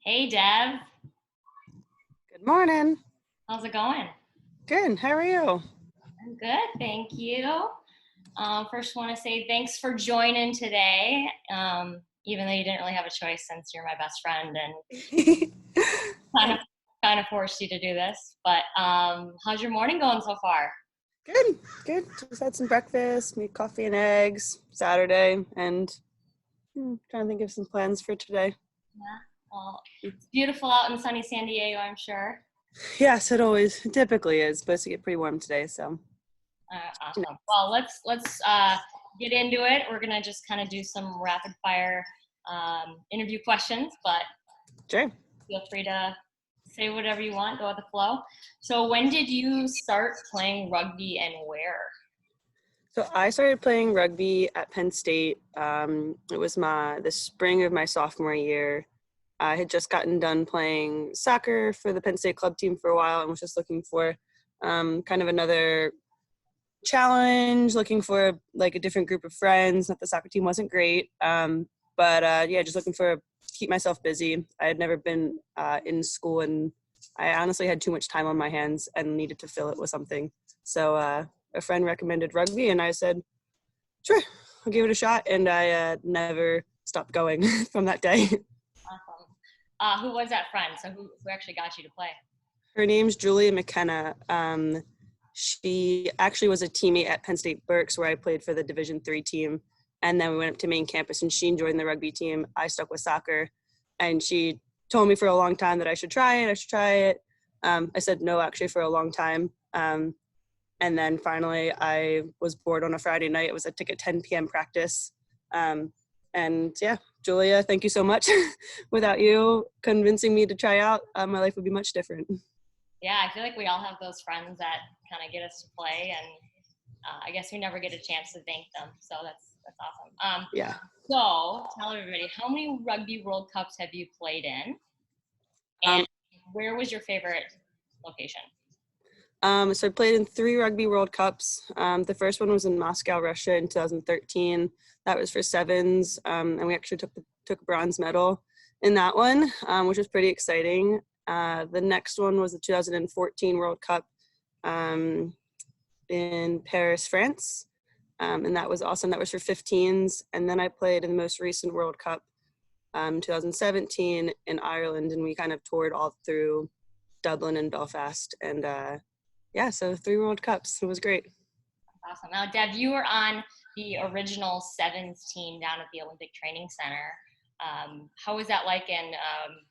Hey Dev, Good morning. how's it going? Good. How are you? I'm good, thank you. First, want to say thanks for joining today, even though you didn't really have a choice since you're my best friend and kind of kind of forced you to do this. But how's your morning going so far? Good. Good. Just had some breakfast, made coffee and eggs Saturday, and trying to think of some plans for today. Yeah, well, it's beautiful out in sunny San Diego, I'm sure. Yes, it typically is. Supposed to get pretty warm today, so. Awesome. Well, let's get into it. We're gonna just kind of do some rapid fire interview questions, but Sure. feel free to say whatever you want, go with the flow. So when did you start playing rugby and where? So I started playing rugby at Penn State. It was the spring of my sophomore year. I had just gotten done playing soccer for the Penn State club team for a while and was just looking for kind of another challenge, looking for like a different group of friends. Not the soccer team wasn't great, but yeah, just looking for keep myself busy. I had never been in school, and I honestly had too much time on my hands and needed to fill it with something. So a friend recommended rugby, and I said, "Sure, I'll give it a shot." And I never stopped going from that day. Awesome. Who was that friend? So who actually got you to play? Her name's Julia McKenna. She actually was a teammate at Penn State Berks, where I played for the Division III team. And then we went up to main campus, and she joined the rugby team. I stuck with soccer, and she told me for a long time that I should try it. I said no, actually, for a long time. And then finally, I was bored on a Friday night. It was a 10 p.m. practice. And yeah, Julia, thank you so much. Without you convincing me to try out, my life would be much different. Yeah, I feel like we all have those friends that kind of get us to play, and I guess we never get a chance to thank them. So that's awesome. Yeah. So tell everybody, how many Rugby World Cups have you played in, Um, and where was your favorite location? So I played in 3 Rugby World Cups. The first one was in Moscow, Russia in 2013. That was for sevens, and we actually took a bronze medal in that one, which was pretty exciting. The next one was the 2014 World Cup in Paris, France, and that was awesome. That was for 15s. And then I played in the most recent World Cup, 2017 in Ireland, and we kind of toured all through Dublin and Belfast, and yeah, so 3 World Cups. It was great. Awesome. Now, Deb, you were on the original sevens team down at the Olympic Training Center. How was that like, and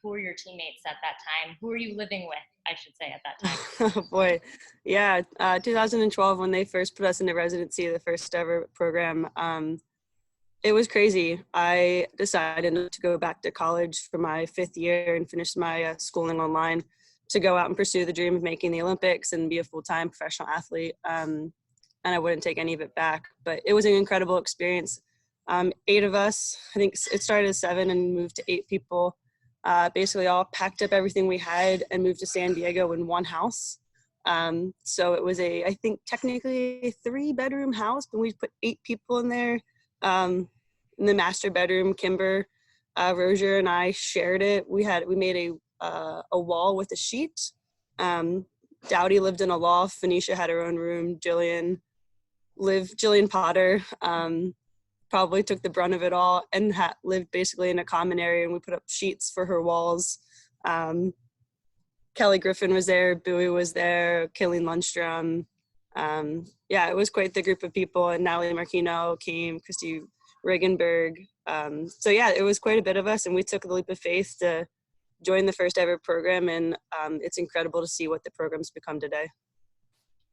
who were your teammates at that time? Who were you living with, I should say, at that time? Oh boy, yeah, 2012 when they first put us into residency, the first ever program. It was crazy. I decided to go back to college for my 5th year and finish my schooling online to go out and pursue the dream of making the Olympics and be a full-time professional athlete. And I wouldn't take any of it back, but it was an incredible experience. 8 of us, I think it started as 7 and moved to 8 people, basically all packed up everything we had and moved to San Diego in one house. So it was I think technically a 3-bedroom house, but we put 8 people in there. In the master bedroom, Kimber, Rozier and I shared it. We made a wall with a sheet. Dowdy lived in a loft. Phoenicia had her own room. Jillian Potter probably took the brunt of it all and lived basically in a common area, and we put up sheets for her walls. Kelly Griffin was there, Bowie was there, Killian Lundstrom. Yeah, it was quite the group of people, and Natalie Marquino came, Christy Regenberg. So yeah, it was quite a bit of us, and we took the leap of faith to join the first ever program, and it's incredible to see what the program's become today.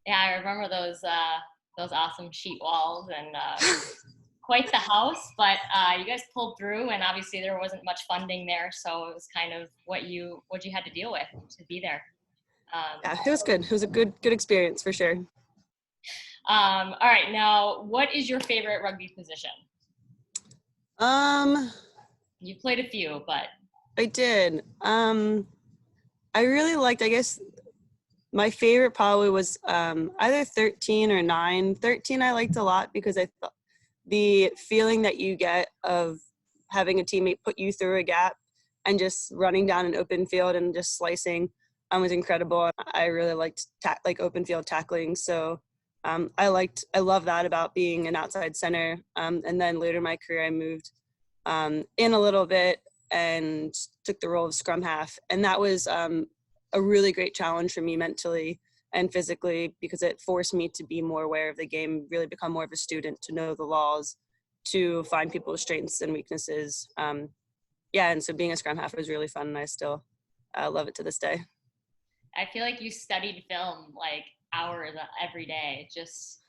Yeah, I remember those awesome sheet walls and quite the house, but you guys pulled through, and obviously there wasn't much funding there, so it was kind of what you had to deal with to be there. Yeah, it was good. It was a good experience for sure. All right, now what is your favorite rugby position? You played a few, but I did. I really liked, I guess, my favorite probably was either 13 or 9. 13 I liked a lot because I thought the feeling that you get of having a teammate put you through a gap and just running down an open field and just slicing was incredible. I really liked open field tackling. So I love that about being an outside center. And then later in my career, I moved in a little bit and took the role of scrum half. And that was a really great challenge for me mentally and physically, because it forced me to be more aware of the game, really become more of a student, to know the laws, to find people's strengths and weaknesses. And so being a scrum half was really fun, and I still love it to this day. I feel like you studied film like hours every day just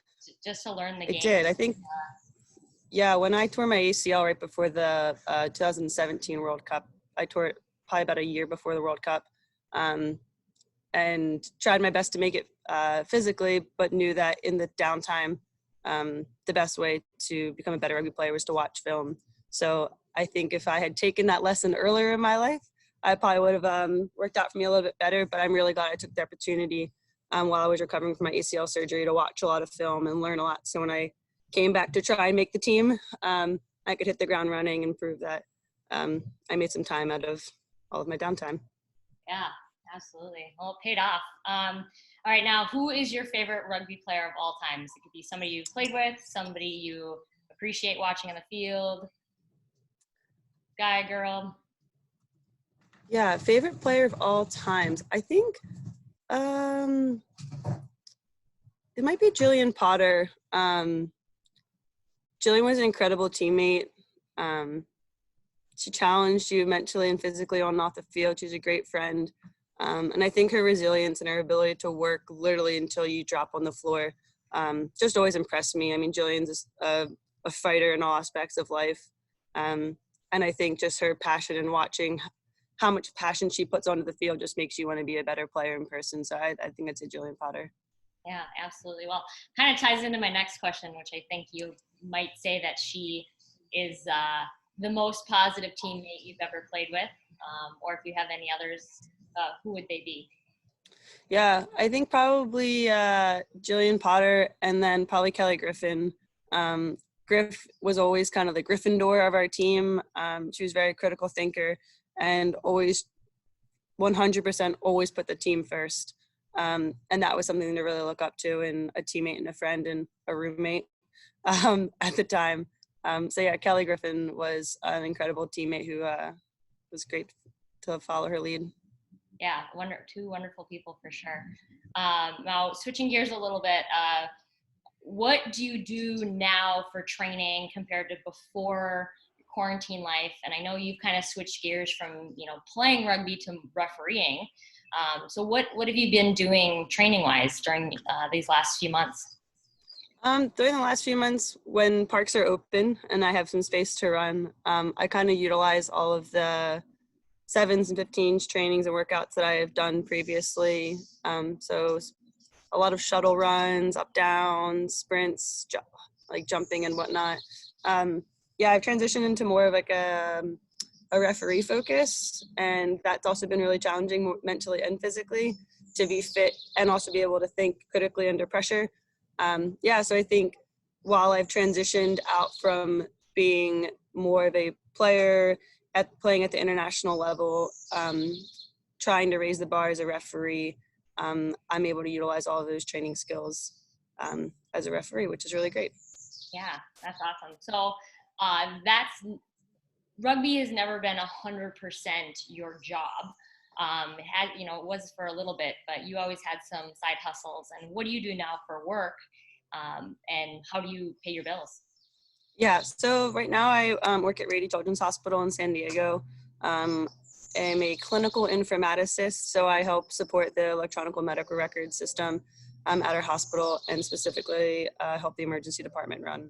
to learn the game. I did. I think, when I tore my ACL right before the 2017 World Cup, I tore it probably about a year before the World Cup. And tried my best to make it physically, but knew that in the downtime, the best way to become a better rugby player was to watch film. So I think if I had taken that lesson earlier in my life, I probably would have worked out for me a little bit better, but I'm really glad I took the opportunity while I was recovering from my ACL surgery to watch a lot of film and learn a lot. So when I came back to try and make the team, I could hit the ground running and prove that I made some time out of all of my downtime. Yeah. Absolutely. Well, it paid off. All right, now, who is your favorite rugby player of all times? It could be somebody you played with, somebody you appreciate watching on the field, guy, girl. Yeah, favorite player of all times. I think it might be Jillian Potter. Jillian was an incredible teammate. She challenged you mentally and physically on and off the field. She's a great friend. And I think her resilience and her ability to work literally until you drop on the floor just always impressed me. I mean, Jillian's a fighter in all aspects of life. And I think just her passion and watching how much passion she puts onto the field just makes you want to be a better player in person. So I think it's a Jillian Potter. Yeah, absolutely. Well, kind of ties into my next question, which I think you might say that she is the most positive teammate you've ever played with, or if you have any others, who would they be? Yeah, I think probably Jillian Potter, and then probably Kelly Griffin. Griff was always kind of the Gryffindor of our team. She was a very critical thinker and always 100% always put the team first. And that was something to really look up to in a teammate and a friend and a roommate at the time. So yeah, Kelly Griffin was an incredible teammate who was great to follow her lead. Yeah, two wonderful people for sure. Now, switching gears a little bit, what do you do now for training compared to before quarantine life? And I know you've kind of switched gears from, playing rugby to refereeing. So what have you been doing training-wise during these last few months? During the last few months, when parks are open and I have some space to run, I kind of utilize all of the sevens and 15s trainings and workouts that I have done previously. So a lot of shuttle runs, up, down, sprints, like jumping and whatnot. I've transitioned into more of like a referee focus, and that's also been really challenging mentally and physically to be fit and also be able to think critically under pressure. So I think while I've transitioned out from being more of a player playing at the international level, trying to raise the bar as a referee, I'm able to utilize all of those training skills as a referee, which is really great. Yeah, that's awesome. So rugby has never been 100% your job. It was for a little bit, but you always had some side hustles. And what do you do now for work? And how do you pay your bills? Yeah, so right now I work at Rady Children's Hospital in San Diego. I'm a clinical informaticist, so I help support the electronic medical record system at our hospital, and specifically help the emergency department run.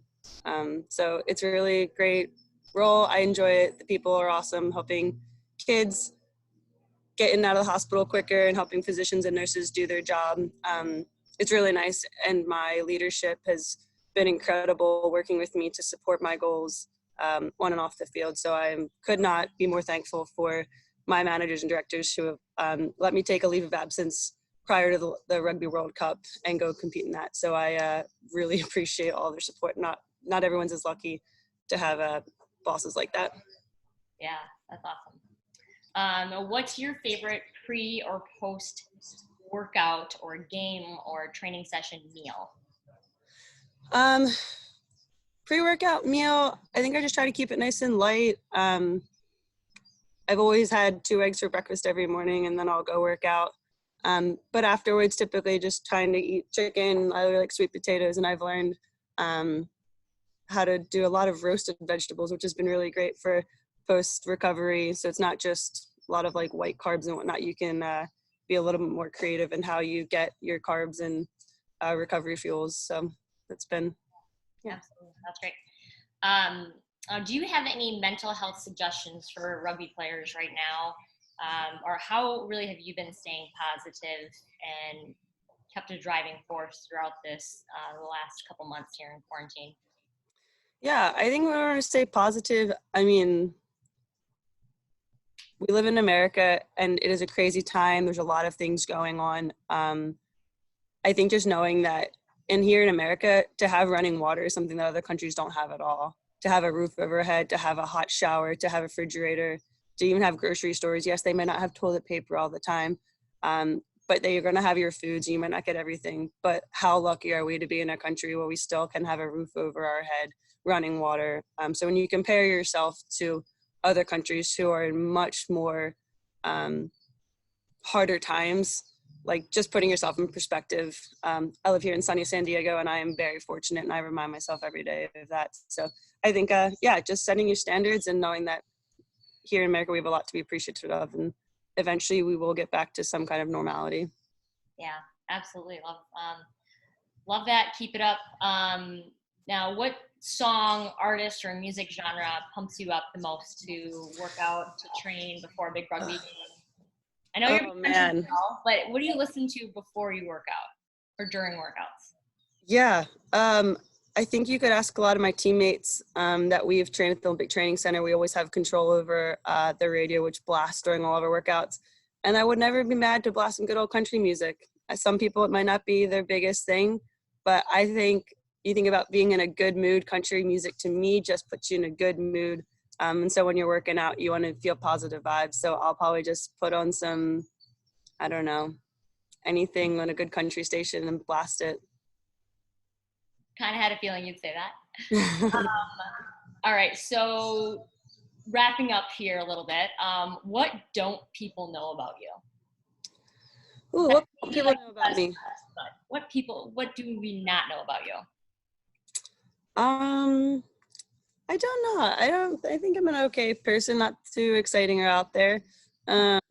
So it's a really great role. I enjoy it. The people are awesome, helping kids get in and out of the hospital quicker and helping physicians and nurses do their job. It's really nice, and my leadership has been incredible working with me to support my goals on and off the field. So I could not be more thankful for my managers and directors who have let me take a leave of absence prior to the Rugby World Cup and go compete in that. So I really appreciate all their support. Not everyone's as lucky to have bosses like that. Yeah, that's awesome. What's your favorite pre or post workout or game or training session meal? Um, Pre-workout meal, I think I just try to keep it nice and light. I've always had 2 eggs for breakfast every morning, and then I'll go work out. But afterwards, typically just trying to eat chicken. I like sweet potatoes, and I've learned how to do a lot of roasted vegetables, which has been really great for post-recovery. So it's not just a lot of like white carbs and whatnot. You can be a little bit more creative in how you get your carbs and recovery fuels. So that's been, yeah. Absolutely, that's great. Do you have any mental health suggestions for rugby players right now? Or how really have you been staying positive and kept a driving force throughout this the last couple months here in quarantine? Yeah, I think we want to stay positive. I mean, we live in America and it is a crazy time. There's a lot of things going on. I think just knowing that here in America, to have running water is something that other countries don't have at all. To have a roof overhead, to have a hot shower, to have a refrigerator, to even have grocery stores. Yes, they may not have toilet paper all the time, but you're going to have your foods. You might not get everything. But how lucky are we to be in a country where we still can have a roof over our head, running water? So when you compare yourself to other countries who are in much more harder times, like just putting yourself in perspective. I live here in sunny San Diego, and I am very fortunate, and I remind myself every day of that. So I think, just setting your standards and knowing that here in America we have a lot to be appreciative of, and eventually we will get back to some kind of normality. Yeah, absolutely. Love that. Keep it up. Now, what song, artist, or music genre pumps you up the most to work out, to train before a big rugby game? I know you're a Oh country man, girl, but what do you listen to before you work out or during workouts? yeah. I think you could ask a lot of my teammates that we've trained at the Olympic Training Center. We always have control over the radio, which blasts during all of our workouts. And I would never be mad to blast some good old country music. Some people, it might not be their biggest thing, but I think you think about being in a good mood. Country music to me just puts you in a good mood. And so when you're working out, you want to feel positive vibes. So I'll probably just put on some, I don't know, anything on a good country station and blast it. Kind of had a feeling you'd say that. All right, so wrapping up here a little bit, what don't people know about you? Ooh, what people know about me? But what do we not know about you? Um, I don't know. I think I'm an okay person, not too exciting or out there. But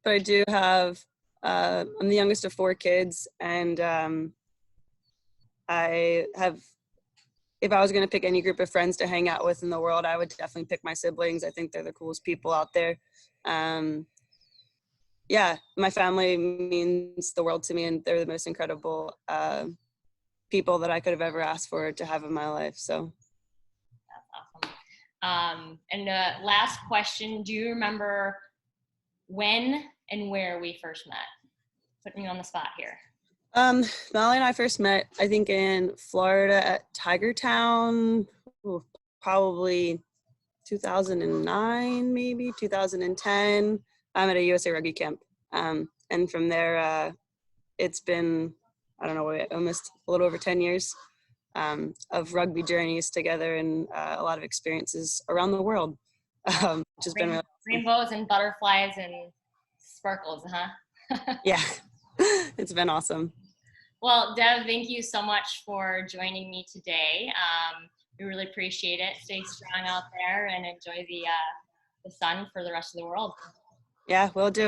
I do have, I'm the youngest of 4 kids, and I have, if I was going to pick any group of friends to hang out with in the world, I would definitely pick my siblings. I think they're the coolest people out there. Yeah, my family means the world to me, and they're the most incredible people that I could have ever asked for to have in my life. So. That's awesome. And last question, do you remember when and where we first met? Putting you on the spot here. Molly and I first met, I think, in Florida at Tiger Town, probably 2009, maybe 2010. I'm at a USA Rugby camp. And from there, it's been, I don't know, almost a little over 10 years of rugby journeys together, and a lot of experiences around the world, which has been really awesome. Rainbows and butterflies and sparkles, huh? Yeah, it's been awesome. Well, Dev, thank you so much for joining me today. We really appreciate it. Stay strong out there and enjoy the sun for the rest of the world. Yeah, will do.